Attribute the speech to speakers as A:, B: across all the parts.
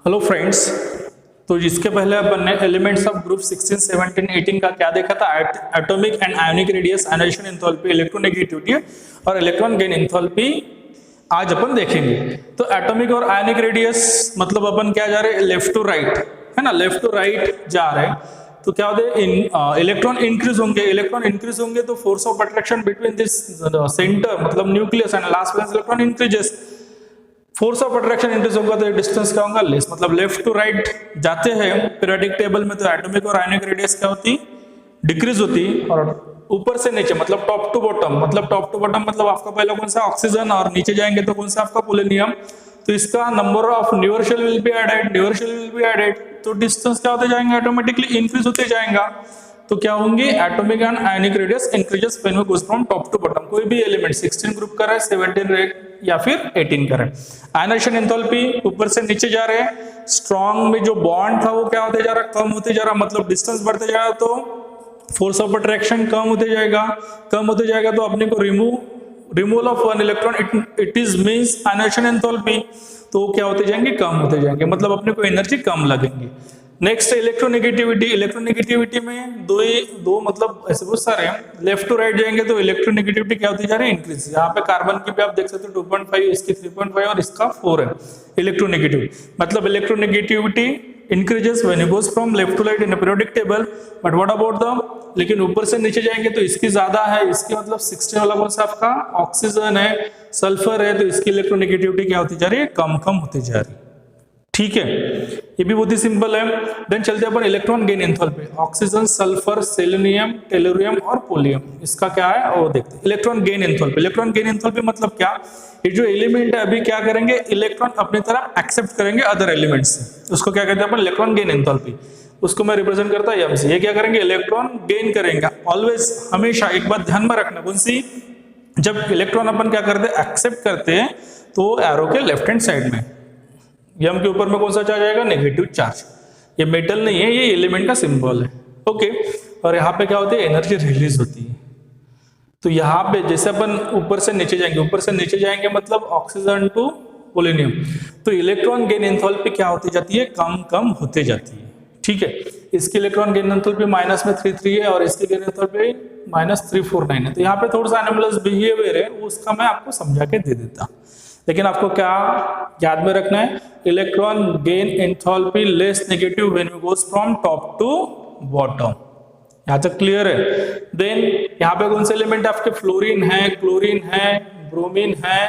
A: Hello friends. तो जिसके पहले अपन ने एलिमेंट्स ऑफ ग्रुप 16, 17, 18 का क्या देखा था, atomic and ionic radius, ionisation enthalpy, electronegativity और इलेक्ट्रॉन गेन एंथैल्पी आज अपन देखेंगे। तो एटॉमिक और आयोनिक रेडियस मतलब अपन क्या जा रहे हैं, लेफ्ट टू राइट, है ना, लेफ्ट टू राइट जा रहे हैं। तो क्या होता है, इलेक्ट्रॉन इंक्रीज होंगे तो force of attraction between this centre मतलब nucleus and last valence electron increases. Force of attraction increase होगा तो डिस्टेंस क्या होगा, लेस। मतलब लेफ्ट टू राइट जाते हैं पीरियोडिक टेबल में तो एटॉमिक और आयोनिक रेडियस क्या होती, डिक्रीज होती। और ऊपर से नीचे मतलब टॉप टू बॉटम मतलब आपका पहला कौन सा, ऑक्सीजन, और नीचे जाएंगे तो कौन सा आपका पोलोनियम। तो इसका number of newer shell will be added, तो डिस्टेंस क्या होते जाएंगे, ऑटोमेटिकली इंक्रीज होते जाएगा। तो क्या होंगे, atomic and ionic radius increases when we goes from top to bottom. कोई भी एलिमेंट 16 ग्रुप का है, 17 या फिर 18 का है। आयोनाइजेशन एंथैल्पी ऊपर से नीचे जा रहे हैं, स्ट्रॉन्ग में जो बॉन्ड था वो क्या होते जा रहा, कम होते जा रहा, मतलब डिस्टेंस बढ़ते जा रहा, तो फोर्स ऑफ अट्रैक्शन कम होते जाएगा तो अपने को removal of one electron it is means ionisation enthalpy, तो क्या होते जाएंगे, कम होते जाएंगे, मतलब अपने को एनर्जी कम लगेंगे। नेक्स्ट इलेक्ट्रोनेगेटिविटी में दो मतलब ऐसे बहुत सारे हैं, लेफ्ट टू राइट जाएंगे तो इलेक्ट्रोनेगेटिविटी क्या होती जा रही है, इंक्रीज। यहाँ पे कार्बन की भी आप देख सकते हो 2.5, इसकी 3.5 और इसका 4 है इलेक्ट्रोनेगेटिविटी। मतलब electronegativity increases when you goes from left to right in a periodic table. But what about the, लेकिन ऊपर से नीचे जाएंगे तो इसकी ज्यादा है, इसकी मतलब 16 वाला कौन सा आपका ऑक्सीजन है, सल्फर है, तो इसकी इलेक्ट्रोनेगेटिविटी क्या होती जा रही है, कम होती जा रही है। ठीक है, ये भी बहुत ही सिंपल है। देन चलते हैं अपन electron gain enthalpy, oxygen, sulphur, selenium, tellurium और पोलियम, इसका क्या है वो देखते हैं। इलेक्ट्रॉन गेन एंथैल्पी मतलब क्या, ये जो एलिमेंट है अभी क्या करेंगे, इलेक्ट्रॉन अपनी तरफ एक्सेप्ट करेंगे अदर एलिमेंट से, उसको क्या कहते हैं अपन, इलेक्ट्रॉन गेन एंथैल्पी। उसको मैं रिप्रेजेंट करता है एम से। ये क्या करेंगे, इलेक्ट्रॉन गेन करेंगे। ऑलवेज हमेशा एक बात ध्यान में रखना, कौन सी, जब इलेक्ट्रॉन अपन क्या करते हैं, एक्सेप्ट करते हैं, तो एरो के लेफ्ट हैंड साइड में एम के ऊपर में कौन सा चार्ज आएगा, नेगेटिव चार्ज। ये मेटल नहीं है, ये एलिमेंट का सिंबल है। ओके, और यहाँ पे क्या होती है, एनर्जी रिलीज होती है। तो यहाँ पे जैसे अपन ऊपर से नीचे जाएंगे मतलब ऑक्सीजन टू पोलोनियम, तो इलेक्ट्रॉन गेन एंथैल्पी क्या होती जाती है, कम होते जाती है। ठीक है, इसकी इलेक्ट्रॉन गेन एंथैल्पी माइनस में 33 है और इसकी गेन एंथैल्पी -349 है। तो यहाँ पे थोड़ा सा एनोमलस बिहेवियर है, उसका मैं आपको समझा के दे देता। लेकिन आपको क्या याद में रखना है, electron gain enthalpy less negative when we goes from top to bottom. यहां तक क्लियर है। देन यहाँ पे कौन से एलिमेंट आपके, फ्लोरीन है, क्लोरीन है, ब्रोमीन है,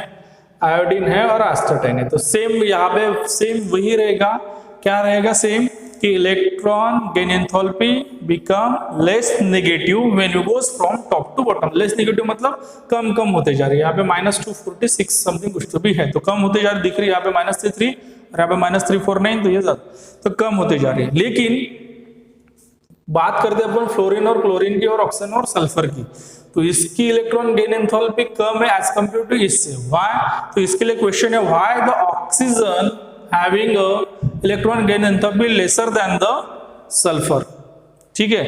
A: आयोडीन है और एस्टाटाइन है। तो सेम यहाँ पे सेम वही रहेगा, क्या रहेगा, सेम कि electron gain enthalpy become less negative when you goes from top to bottom. Less negative मतलब कम होते जा रही है। यहाँ पे -246 समथिंग कुछ तो भी है, तो कम होते जा रही दिख रही है। यहाँ पे -33 और यहाँ पे -349, तो ये ज्यादा तो कम होते जा रही है। लेकिन बात करते हैं अपन फ्लोरीन और क्लोरीन की और ऑक्सीजन और सल्फर की, तो इसकी इलेक्ट्रॉन गेन एंथैल्पी कम है एज कंपेयर टू इससे। व्हाई, तो इसके लिए क्वेश्चन है, why the oxygen having a electron gain enthalpy lesser than the sulfur। ठीक है,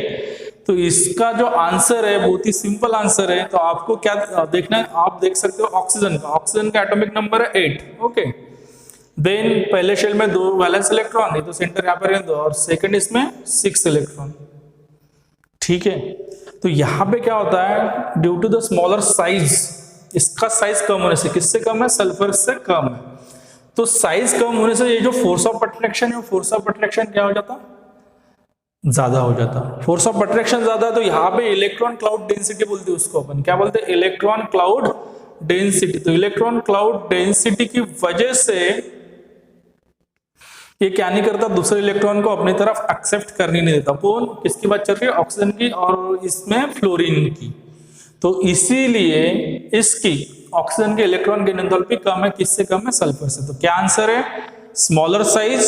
A: तो इसका जो आंसर है बहुत ही सिंपल आंसर है। तो आपको क्या देखना है, आप देख सकते हो ऑक्सीजन का एटॉमिक नंबर है 8। ओके, देन पहले शेल में 2 वैलेंस इलेक्ट्रॉन है, तो सेंटर यहाँ पर है 2 और सेकंड इसमें 6 इलेक्ट्रॉन। ठीक है, तो यहाँ पे क्या होता है, due to the smaller size, इसका साइज कम होने से, किससे कम है, सल्फर से कम है। तो साइज कम होने से ये जो फोर्स ऑफ अट्रैक्शन है, फोर्स ऑफ अट्रैक्शन क्या हो जाता, ज्यादा हो जाता। फोर्स ऑफ अट्रैक्शन ज्यादा, तो यहाँ पे इलेक्ट्रॉन क्लाउड डेंसिटी बोलते हैं उसको अपन, क्या बोलते हैं, इलेक्ट्रॉन क्लाउड डेंसिटी। तो इलेक्ट्रॉन क्लाउड डेंसिटी की वजह से ये क्या नहीं करता, दूसरे इलेक्ट्रॉन को अपनी तरफ एक्सेप्ट करने नहीं देता। कौन, किसकी बात चल रही है, ऑक्सीजन की और इसमें फ्लोरीन की। तो इसीलिए इसकी ऑक्सीजन के इलेक्ट्रॉन गेन एंथैल्पी कम है, किससे कम है, सल्फर से। तो क्या आंसर है, स्मॉलर साइज,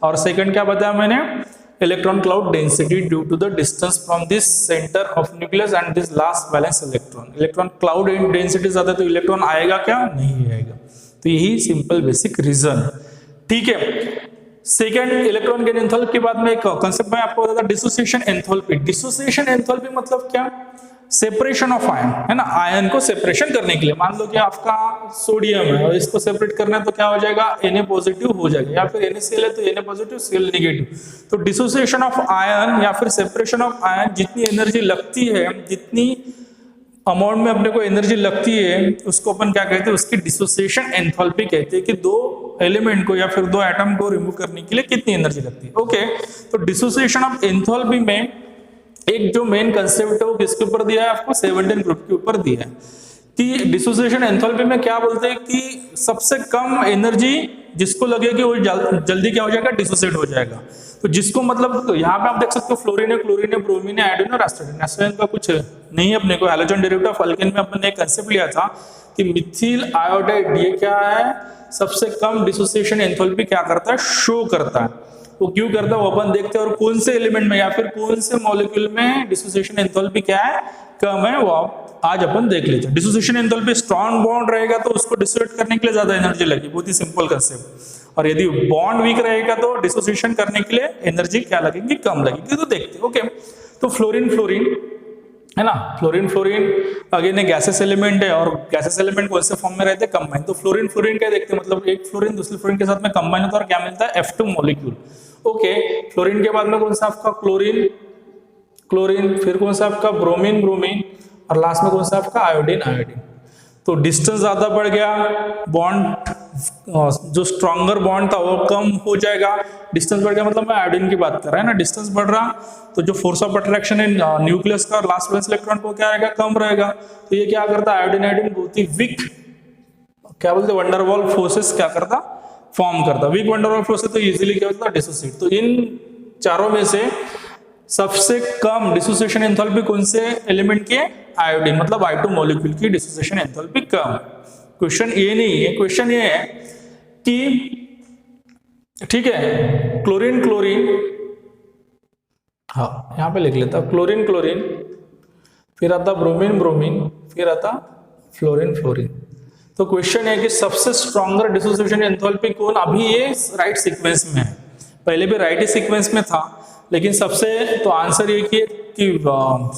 A: और सेकंड क्या बताया मैंने, electron cloud density due to the distance from this centre of nucleus and this last valence electron. Electron cloud density ज्यादा तो इलेक्ट्रॉन आएगा क्या, नहीं आएगा। तो यही सिंपल बेसिक रीजन। ठीक है, सेकेंड इलेक्ट्रॉन गेन एंथैल्पी के बाद में एक कांसेप्ट मैं आपको बताता, डिसोसिएशन एंथैल्पी। डिसोसिएशन एंथैल्पी मतलब क्या, सेपरेशन ऑफ आयन, है ना, आयन को सेपरेशन करने के लिए। मान लो कि आपका सोडियम है और इसको सेपरेट करना है तो क्या हो जाएगा, Na पॉजिटिव हो जाएगा, या फिर NaCl है तो Na पॉजिटिव Cl नेगेटिव। तो डिसोसिएशन ऑफ आयन या फिर सेपरेशन ऑफ आयन, जितनी एनर्जी लगती है, जितनी अमाउंट में अपने को एनर्जी लगती है, उसको अपन क्या कहते हैं, उसकी डिसोसिएशन एंथैल्पी कहते हैं, कि दो एलिमेंट को या फिर दो एटम को रिमूव करने के लिए कितनी एनर्जी लगती है। ओके, तो डिसोसिएशन ऑफ एंथैल्पी में एक जो मेन कंसेप्ट है वो किसके ऊपर दिया है आपको, 17 ग्रुप के ऊपर दिया है, कि डिसोसिएशन एंथैल्पी में क्या बोलते हैं कि सबसे कम एनर्जी जिसको लगेगी वो जल्दी क्या हो जाएगा, डिसोसिएट हो जाएगा। तो जिसको मतलब, तो यहाँ पे आप देख सकते हो फ्लोरीन है, क्लोरीन है, ब्रोमीन है, आयोडीन और एस्टोडीन। एस्टोडीन का कुछ नहीं है अपने को, हैलोजन डेरिवेटिव ऑफ अल्केन में अपन ने एक कंसेप्ट लिया था कि मिथिल आयोडाइड, ये क्या है, सबसे कम डिसोसिएशन एंथैल्पी क्या करता है, शो करता है। वो क्यों करता है वो अपन देखते हैं, और कौन से एलिमेंट में या फिर कौन से मॉलिक्यूल में डिसोसिएशन एंथैल्पी क्या है, कम है, वो आज अपन देख लेते हैं। डिसोसिएशन एंथैल्पी स्ट्रॉन्ग बॉन्ड रहेगा तो उसको डिसोसिएट करने के लिए ज्यादा एनर्जी लगेगी, बहुत ही सिंपल कंसेप्ट। और यदि बॉन्ड वीक रहेगा तो डिसोसिएशन करने के लिए एनर्जी क्या लगेगी, कम लगेगी। तो देखते हैं। ओके, तो फ्लोरीन, फ्लोरीन है ना, fluorine, fluorine again gases element है, और गैसेस एलिमेंट कौन से फॉर्म में रहते हैं, कंबाइन। तो फ्लोरीन, फ्लोरीन क्या देखते हैं, मतलब एक फ्लोरीन दूसरे फ्लोरीन के साथ में कंबाइन होता है और क्या मिलता है, F2 मॉलिक्यूल। ओके, फ्लोरीन के बाद में कौन सा आपका क्लोरीन, क्लोरीन, फिर कौन सा आपका ब्रोमीन, ब्रोमीन, और लास्ट में कौन सा आपका आयोडीन, आयोडीन। तो डिस्टेंस ज्यादा बढ़ गया, बॉन्ड जो स्ट्रॉन्गर बॉन्ड था वो कम हो जाएगा। डिस्टेंस बढ़ गया मतलब मैं आयोडीन की बात कर रहा है ना, डिस्टेंस बढ़ रहा तो जो फोर्स ऑफ अट्रैक्शन है न्यूक्लियस का लास्ट वैलेंस इलेक्ट्रॉन को क्या रहेगा, कम रहेगा। तो ये क्या करता है, आयोडीन, आयोडीन बहुत ही वीक, क्या बोलते हैं, वंडरवॉल फोर्सेस क्या करता, फॉर्म करता। वीक वंडरवॉल फोर्सेस तो इजीली क्या होता है, डिसोसिएट। तो इन चारों में से सबसे कम डिसोसिएशन एंथैल्पी कौन से एलिमेंट की है, आयोडीन, मतलब I2 मॉलिक्यूल की डिसोसिएशन एंथैल्पी कम। क्वेश्चन ये नहीं है, क्वेश्चन ये है कि ठीक है, क्लोरीन, क्लोरीन, हाँ यहां पे लिख लेता, क्लोरीन, क्लोरीन, फिर आता ब्रोमीन, ब्रोमीन, फिर आता फ्लोरीन, फ्लोरीन। तो क्वेश्चन है कि सबसे स्ट्रॉन्गर डिसोसिएशन एंथैल्पी कौन, अभी ये राइट सीक्वेंस में है, पहले भी राइट ही सीक्वेंस में था, लेकिन सबसे, तो आंसर ये कि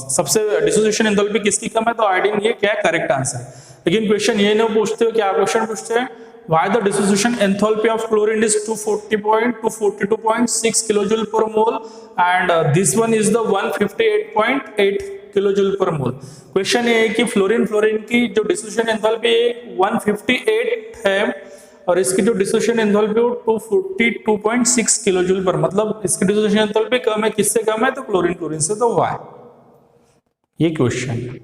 A: सबसे डिसोसिएशन एंथैल्पी किसकी कम है, तो आयोडीन, ये क्या है करेक्ट आंसर। लेकिन क्वेश्चन ये नहीं पूछते हो, क्या क्वेश्चन पूछते हैं, why the dissociation enthalpy of chlorine is 242.6 kilojoule per mole and this one is the 158.8 kilojoule per mole। Question ये है कि फ्लोरीन, फ्लोरीन की जो डिसोसिएशन एंथैल्पी 158 है और इसकी जो डिसोसिएशन एंथैल्पी 242.6 किलोजूल पर, मतलब इसकी डिसोसिएशन एंथैल्पी कम है, किससे कम है, तो क्लोरीन, क्लोरीन से, तो वाई, ये क्वेश्चन।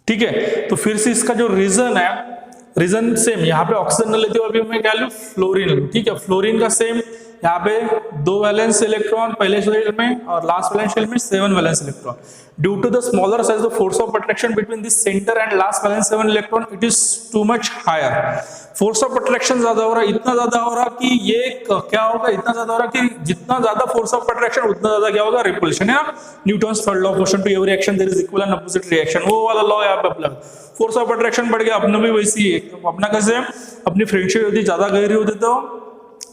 A: ठीक है, तो फिर से इसका जो रीजन है, रीजन सेम, यहाँ पे ऑक्सीजन लेते हो, अभी मैं क्या लूं, फ्लोरीन लूं। ठीक है, फ्लोरीन का सेम, यहाँ पे 2 वैलेंस इलेक्ट्रॉन पहले शेल में और लास्ट वैलेंस शेल में 7 valence electron. Due to the smaller size the force of attraction between this centre and last valence 7 electron it is too much higher. Force of attraction ज्यादा हो रहा है, इतना ज्यादा हो रहा कि ये क्या होगा, इतना ज्यादा हो रहा कि जितना ज्यादा फोर्स ऑफ अट्रैक्शन उतना ज्यादा क्या होगा, रिपल्शन, है Newton's third law of motion, to every action there is equal and opposite reaction, वो वाला लॉ यहाँ पे अप्लाई। फोर्स ऑफ अट्रैक्शन बढ़ गया, अपना भी वैसी है, अपना कैसे, अपनी फ्रेंडशिप होती ज्यादा गहरी होती तो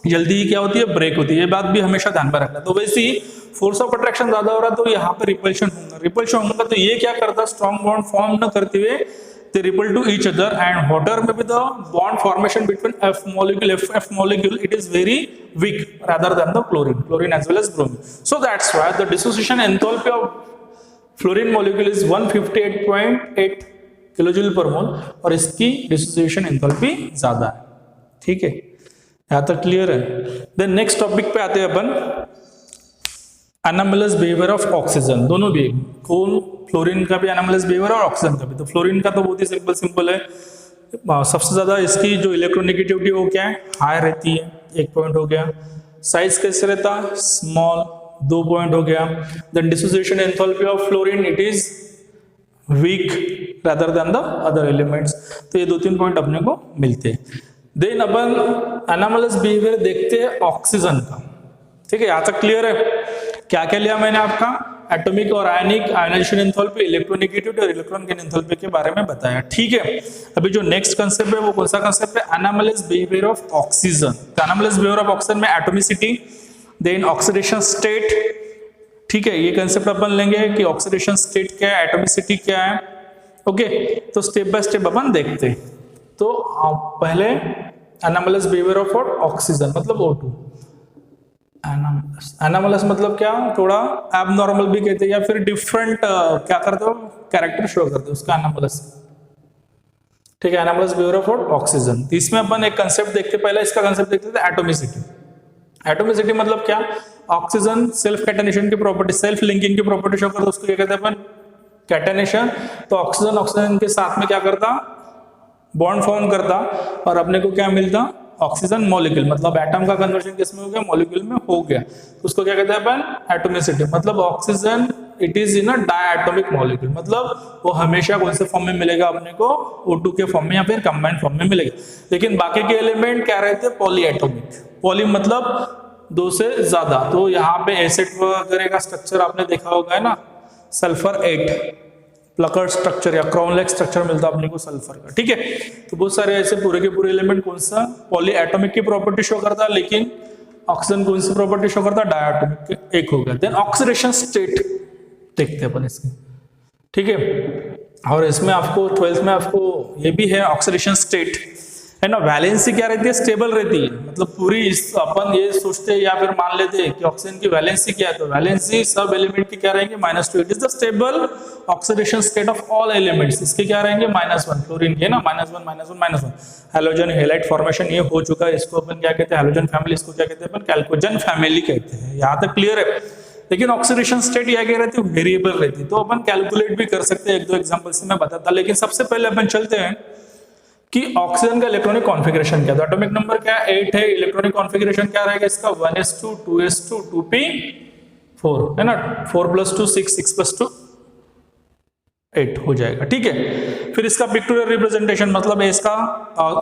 A: जल्दी ही क्या होती है, ब्रेक होती है, ये बात भी हमेशा ध्यान में रखना। तो वैसे ही फोर्स ऑफ अट्रैक्शन ज्यादा हो रहा है तो यहाँ पे रिपल्शन होगा, रिपल्शन होगा तो ये क्या करता है, स्ट्रॉन्ग बॉन्ड फॉर्म न करते हुए they repel to each other, and water may be the bond formation between F molecule it is very weak rather than the chlorine as well as bromine. So that's why the dissociation enthalpy of fluorine molecule is 158.8 kilojoule पर मोल और इसकी dissociation enthalpy ज्यादा है। ठीक है, यहां तक clear है। देन नेक्स्ट टॉपिक पे आते हैं अपन, एनामलस बिहेवियर ऑफ ऑक्सीजन, दोनों भी, कौन, फ्लोरीन का भी एनामलस बिहेवियर और ऑक्सीजन का भी। तो फ्लोरीन का तो बहुत ही सिंपल है, सबसे ज्यादा इसकी जो इलेक्ट्रोनेगेटिविटी वो क्या है, हाई रहती है, 1 पॉइंट हो गया। साइज कैसे रहता, स्मॉल, 2 पॉइंट हो गया। Then dissociation enthalpy of fluorine it is weak rather than the other elements। तो ये 2-3 पॉइंट अपने को मिलते हैं। देन अपन एनामलस बिहेवियर देखते हैं ऑक्सीजन का। ठीक है, यहां तक क्लियर है। क्या क्या लिया मैंने आपका, एटॉमिक और आयनिक आयनाइजेशन एंथैल्पी, इलेक्ट्रोनेगेटिविटी और इलेक्ट्रॉन गेन एंथैल्पी के बारे में बताया। ठीक है, अभी जो नेक्स्ट कंसेप्ट है वो कौन सा कंसेप्ट है, anomalous behaviour of oxygen. Anomalous behaviour of oxygen में एटोमिसिटी, देन ऑक्सीडेशन स्टेट। ठीक है, ये कंसेप्ट अपन लेंगे कि ऑक्सीडेशन स्टेट क्या है, एटोमिसिटी क्या है, ओके, तो स्टेप बाय स्टेप अपन देखते हैं। तो पहले एनामलस बिहेवियर ऑफ ऑक्सीजन मतलब O2। एनामलस मतलब क्या, थोड़ा एबनॉर्मल भी कहते हैं या फिर डिफरेंट क्या करते हो, कैरेक्टर शो करते हो उसका एनामलस। ठीक है, एनामलस बिहेवियर ऑफ ऑक्सीजन। तो इसमें अपन एक कंसेप्ट देखते, पहले इसका कंसेप्ट देखते थे एटोमिसिटी। एटोमिसिटी मतलब क्या, ऑक्सीजन सेल्फ कैटेनेशन की प्रॉपर्टी, सेल्फ लिंकिंग की प्रॉपर्टी शो करता है, उसको क्या कहते हैं अपन, कैटेनेशन। तो ऑक्सीजन ऑक्सीजन के साथ में क्या करता, बॉन्ड फॉर्म करता और अपने को क्या मिलता, ऑक्सीजन मॉलिक्यूल। मतलब एटम का कन्वर्जन किसमें हो गया, मॉलिक्यूल में हो गया, तो उसको क्या कहते हैं अपन, एटोमिसिटी। मतलब oxygen it is in a diatomic molecule, मतलब वो हमेशा कौन से फॉर्म में मिलेगा अपने को, O2 के फॉर्म में या फिर कंबाइंड फॉर्म में मिलेगा। लेकिन बाकी के एलिमेंट क्या रहते हैं, पॉलीएटोमिक। पॉली मतलब दो से ज्यादा। तो यहाँ पे एसिड वगैरह का स्ट्रक्चर आपने देखा होगा है ना, सल्फर 8 प्लकर स्ट्रक्चर या क्राउन-लाइक स्ट्रक्चर मिलता है अपने को सल्फर का। ठीक है, तो बहुत सारे ऐसे पूरे के पूरे एलिमेंट कौन सा, पॉली एटॉमिक की प्रॉपर्टी शो करता है, लेकिन ऑक्सीजन कौन सी प्रॉपर्टी शो करता है, डायटोमिक एक हो गया। देन ऑक्सीडेशन स्टेट देखते हैं अपन इसके। ठीक है, और इसमें आपको 12th में आपको ये भी है ऑक्सीडेशन स्टेट है ना। वैलेंसी क्या रहती है, स्टेबल रहती है। मतलब पूरी अपन ये सोचते हैं या फिर मान लेते हैं कि ऑक्सीजन की वैलेंसी क्या है, तो वैलेंसी सब एलिमेंट की क्या रहेंगे, -2। It is the stable oxidation state of all elements. इसके क्या रहेंगे, -1। फ्लोरीन के ना -1 हैलोजन हैलाइड फॉर्मेशन ये हो चुका है, इसको अपन क्या कहते हैं, हैलोजन फैमिली। इसको क्या कहते हैं अपन, कैल्कोजन फैमिली कहते हैं। यहाँ तक क्लियर है। लेकिन ऑक्सीडेशन स्टेट यह क्या रहती है, वेरिएबल रहती है, तो अपन कैलकुलेट भी कर सकते हैं। एक दो एग्जांपल से मैं बताता, लेकिन सबसे पहले अपन चलते हैं कि ऑक्सीजन का इलेक्ट्रॉनिक कॉन्फ़िगरेशन क्या है। तो एटॉमिक नंबर क्या है, 8 है। इलेक्ट्रॉनिक कॉन्फ़िगरेशन क्या रहेगा इसका, 1s2 2s2 2p4 है ना, 4 + 2 6 6 + 2 8 हो जाएगा। ठीक है, फिर इसका पिक्टोरियल रिप्रेजेंटेशन मतलब इसका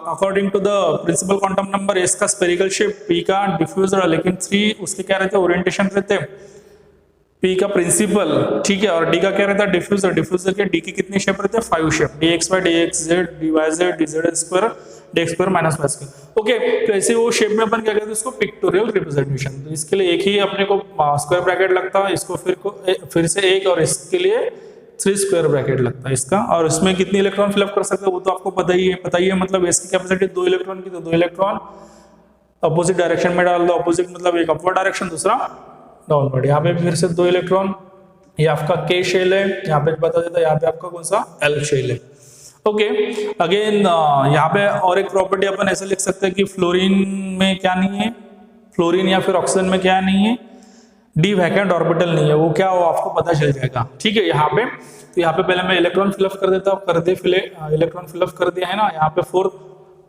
A: according to the principal quantum number इसका स्फेरिकल शेप, p का डिफ्यूजर, लेकिन 3 उसके क्या रहते हैं, ओरिएंटेशन रहते हैं, P का प्रिंसिपल। ठीक है, और D का क्या रहता है, डिफ्यूजर। डिफ्यूजर के D की कितनी शेप रहते हैं, 5 shape, dxy dxz dyz dz2 dx2 -y2। Okay, तो ऐसे वो शेप में अपन क्या कहते हैं उसको, पिक्टोरियल रिप्रेजेंटेशन। तो इसके लिए एक ही अपने को स्क्वायर ब्रैकेट लगता है, इसको फिर से एक, और इसके लिए 3 स्क्वायर ब्रैकेट लगता है इसका। और इसमें कितनी इलेक्ट्रॉन फिलअप कर सकते हैं वो तो आपको पता ही है। मतलब इसकी कैपेसिटी 2 इलेक्ट्रॉन की, तो 2 इलेक्ट्रॉन अपोजिट डायरेक्शन में डाल दो। अपोजिट मतलब एक अपवर्ड डायरेक्शन, दूसरा डाउनवर्ड। यहाँ पे फिर से 2 इलेक्ट्रॉन, ये आपका K शेल है, यहाँ पे बता देता है, यहाँ पे आपका कौन सा L शेल है। ओके, अगेन यहाँ पे और एक प्रॉपर्टी अपन ऐसे लिख सकते हैं कि फ्लोरीन में क्या नहीं है, फ्लोरीन या फिर ऑक्सीजन में क्या नहीं है, डी वैकेंट ऑर्बिटल नहीं है। वो क्या, वो आपको पता चल जाएगा। ठीक है, यहाँ पे तो यहाँ पे पहले मैं इलेक्ट्रॉन फिलअप कर देता हूँ, इलेक्ट्रॉन फिलअप कर दिया है ना। यहाँ पे 4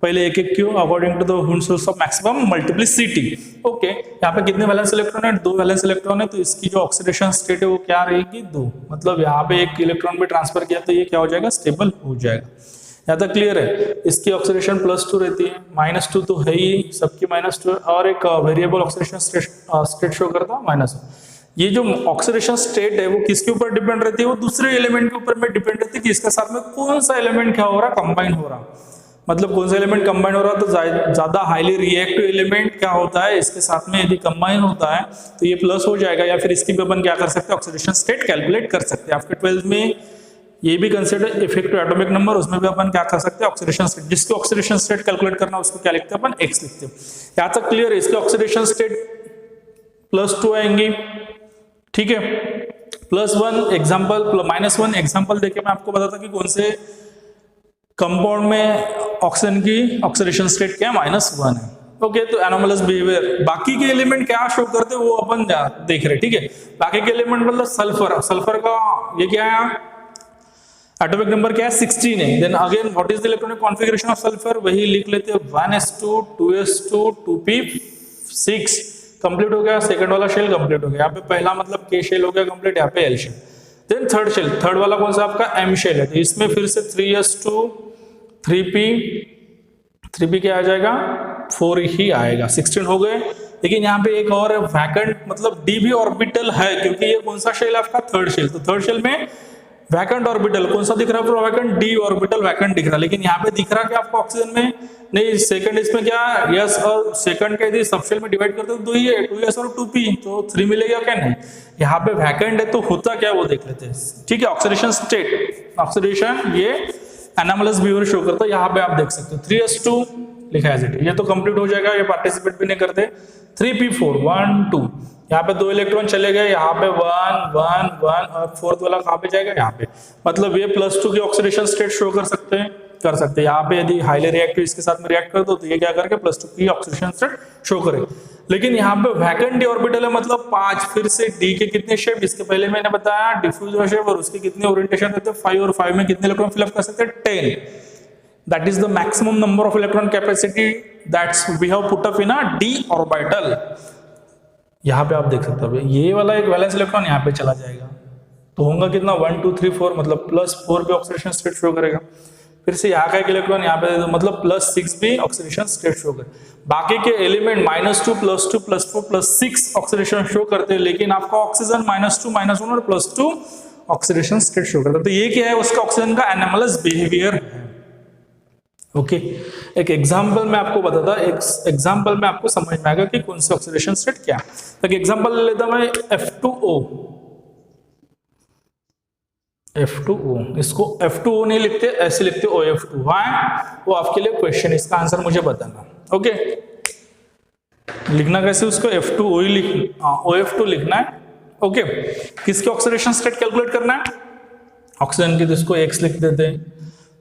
A: पहले एक क्यों, according to the Hund's rules of maximum multiplicity. Okay, यहाँ पे कितने वैलेंस इलेक्ट्रॉन है, 2 वैलेंस इलेक्ट्रॉन है, तो इसकी जो ऑक्सीडेशन स्टेट है वो क्या रहेगी, 2। मतलब यहाँ पे एक इलेक्ट्रॉन भी ट्रांसफर किया तो ये क्या हो जाएगा, स्टेबल हो जाएगा। यहाँ तक क्लियर है। इसकी ऑक्सीडेशन +2 रहती है, -2 तो है ही, सबकी -2, और एक वेरिएबल ऑक्सीडेशन स्टेट शो करता है -1। ये जो ऑक्सीडेशन स्टेट है वो किसके ऊपर डिपेंड रहती है, वो दूसरे एलिमेंट के ऊपर में डिपेंड रहती है कि इसके साथ में कौन सा एलिमेंट क्या हो रहा, कंबाइन हो रहा। मतलब कौन सा एलिमेंट कंबाइन हो रहा है, तो ज्यादा हाईली रिएक्टिव एलिमेंट क्या होता है इसके साथ में यदि कंबाइन होता है तो ये प्लस हो जाएगा, या फिर इसकी भी अपन क्या कर सकते हैं, ऑक्सीडेशन स्टेट कैलकुलेट कर सकते हैं। आपके 12th में ये भी कंसिडर इफेक्टिव एटॉमिक नंबर, उसमें भी अपन क्या कर सकते हैं, ऑक्सीडेशन स्टेट। जिसकी ऑक्सीडेशन स्टेट कैलकुलेट करना उसको क्या लिखते हैं अपन, x लिखते हैं। यहाँ तक क्लियर है। इसके ऑक्सीडेशन स्टेट +2 आएंगी। ठीक है, +1 एग्जाम्पल, -1 एग्जाम्पल देके मैं आपको बताता कि कौन से कंपाउंड में ऑक्सीजन की ऑक्सीडेशन स्टेट क्या है, -1 है। ओके, तो एनोमलस बिहेवियर, बाकी के एलिमेंट क्या शो करते हैं वो अपन देख रहे हैं। ठीक है, बाकी के एलिमेंट मतलब सल्फर का ये क्या है, एटॉमिक नंबर क्या है, 16 है। Then again what is the electronic configuration of sulphur, वही लिख लेते हैं, 1s2 2s2 2p6 कंप्लीट हो गया। सेकंड वाला शेल कंप्लीट हो गया। यहाँ पे पहला मतलब K शेल हो गया कंप्लीट, यहाँ पे L shell. Then third shell, third वाला कौन सा आपका M शेल है, तो इसमें फिर से 3s2 3p क्या आ जाएगा, 4 ही आएगा, 16 हो गए। लेकिन यहाँ पे एक और वैकेंट मतलब D भी ऑर्बिटल है, क्योंकि ये कौन सा शेल है आपका, थर्ड शेल। तो थर्ड शेल में वैकेंट ऑर्बिटल कौन सा दिख रहा है? वैकेंट डी ऑर्बिटल वैकेंट दिख रहा है, लेकिन यहाँ पे दिख रहा है कि आपको ऑक्सीजन में नहीं, सेकंड इसमें क्या यस और सेकंड का यदि सबशेल में डिवाइड करते हो तो ही है 2s और 2p, तो 3 मिलेगा क्या? नहीं, यहाँ पे वैकेंट है तो होता क्या वो देख लेते हैं। ठीक है, ऑक्सीडेशन स्टेट, ऑक्सीडेशन ये एनामलस बिहेवियर शो करता है, यहाँ पे आप देख सकते हो 3s2 लिखा है एज इट इज। ये तो कंप्लीट हो जाएगा, ये पार्टिसिपेट भी नहीं करते। 3p4 1 2, यहाँ पे 2 इलेक्ट्रॉन चले गए, यहाँ पे 1 1 1 और फोर्थ वाला कहाँ पे जाएगा? यहाँ पे। मतलब ये +2 की ऑक्सीडेशन स्टेट शो कर सकते हैं, यहाँ पे यदि हाईली रिएक्टिव इसके साथ में रिएक्ट कर दो तो ये क्या करके +2 की ऑक्सीडेशन स्टेट शो करे। लेकिन यहाँ पे वैकेंट डी ऑर्बिटल है, मतलब 5, फिर से डी के कितने शेप, इसके पहले मैंने बताया डिफ्यूजन शेप, और उसके कितने ओरिएंटेशन रहते हैं 5, और 5 में कितने इलेक्ट्रॉन फिलअप कर सकते हैं? 10। That is the maximum number of electron capacity that we have put up in a d orbital. यहाँ पे आप देख सकते हो ये वाला एक वैलेंस इलेक्ट्रॉन यहाँ पे चला जाएगा, तो होगा कितना 1 2 3 4, मतलब +4 पे ऑक्सीडेशन स्टेट शो करेगा। फिर से यहाँ का एक इलेक्ट्रॉन यहाँ पे मतलब +6 भी ऑक्सीडेशन स्टेट शो करे। बाकी के एलिमेंट -2 +2 +4 +6 ऑक्सीडेशन शो करते हैं, लेकिन आपका ऑक्सीजन -2 -1 और +2 ऑक्सीडेशन स्टेट शो करता है। तो ये क्या है? उसका ऑक्सीजन का एनामलस बिहेवियर है। ओके, एक एग्जांपल में आपको बताता, एक एग्जांपल में आपको समझ में आएगा कि कौन सी ऑक्सीडेशन स्टेट क्या है। तो एक एग्जांपल ले लेता मैं F2O। F2O, इसको F2O नहीं लिखते, ऐसे लिखते OF2। वो आपके लिए क्वेश्चन, इसका आंसर मुझे बताना। ओके, लिखना कैसे उसको? F2O ही OF2 लिखना है। ओके, किसकी ऑक्सीडेशन स्टेट कैलकुलेट करना है? ऑक्सीजन की, तो इसको X लिख देते हैं।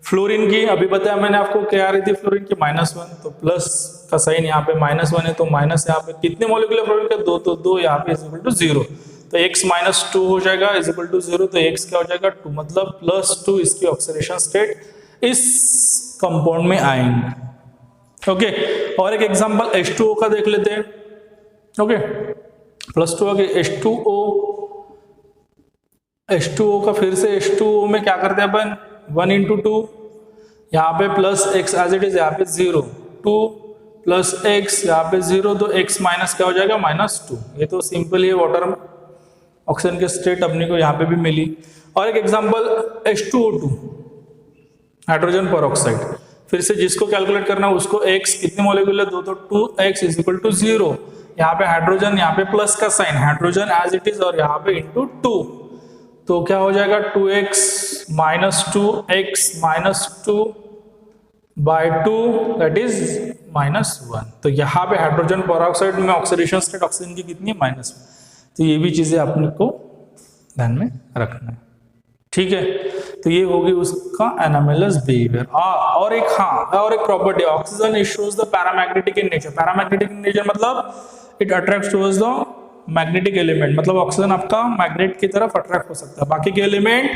A: फ्लोरीन की अभी बताया मैंने आपको, क्या आ रही थी फ्लोरीन की? -1, तो प्लस का साइन यहाँ पे -1 है, तो माइनस यहाँ पे कितने मॉलिक्यूलर फ्लोरीन के? 2, तो 2 यहाँ पे =0, तो x -2 हो जाएगा =0, तो x क्या हो जाएगा? 2, मतलब +2 इसकी ऑक्सीडेशन स्टेट इस कंपाउंड में आएंगे। ओके, और एक एग्जांपल H2O का देख लेते हैं। ओके, +2 हो गया H2O का, फिर से H2O में क्या करते हैं अपन? 1 × 2, यहाँ पे +x एज इट इज, यहाँ पे 0, 2 + x, यहाँ पे 0, तो x माइनस क्या हो जाएगा? -2। ये तो सिंपल ही वाटर ऑक्सीजन के स्टेट अपने को यहाँ पे भी मिली। और एक एग्जांपल H2O2 हाइड्रोजन परऑक्साइड, फिर से जिसको कैलकुलेट करना है उसको x कितने मॉलिक्यूल है? 2, तो 2x = 0। यहाँ पे हाइड्रोजन, यहाँ पे प्लस का sign, hydrogen as it is, और यहाँ पे × 2, तो क्या हो जाएगा? 2x - 2x - 2 by 2 that is -1। तो यहाँ पे हाइड्रोजन परऑक्साइड में ऑक्सीडेशन स्टेट ऑक्सीजन की कितनी है? -1। तो ये भी चीजें अपने को ध्यान में रखना है। ठीक है, तो ये होगी उसका एनामलस बिहेवियर। और एक property, oxygen it shows the paramagnetic in nature. Paramagnetic in nature मतलब it attracts towards the magnetic element, मतलब ऑक्सीजन आपका मैग्नेट की तरफ अट्रैक्ट हो सकता है। बाकी के एलिमेंट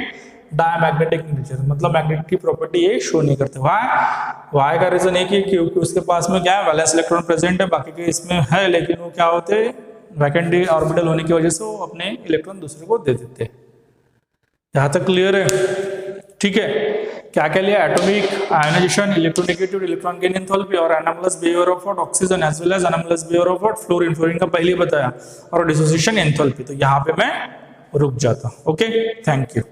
A: डायमैग्नेटिक नेचर, मतलब मैग्नेट की प्रॉपर्टी ये शो नहीं करते। वाई का रीजन है कि क्योंकि उसके पास में क्या है? वैलेंस इलेक्ट्रॉन प्रेजेंट है, बाकी के इसमें है, लेकिन वो क्या होते हैं? वैकेंट डी ऑर्बिटल होने की वजह से वो अपने इलेक्ट्रॉन दूसरे को दे देते हैं। यहाँ तक क्लियर है? ठीक है, क्या क्या लिया? Atomic ionisation, electronegative, electron gain enthalpy, और anomalous behaviour of oxygen as well as anomalous behaviour of fluorine. Fluorine का पहले ही बताया, और डिसोसिएशन एंथैल्पी। तो यहाँ पे मैं रुक जाता हूँ। Okay, thank you.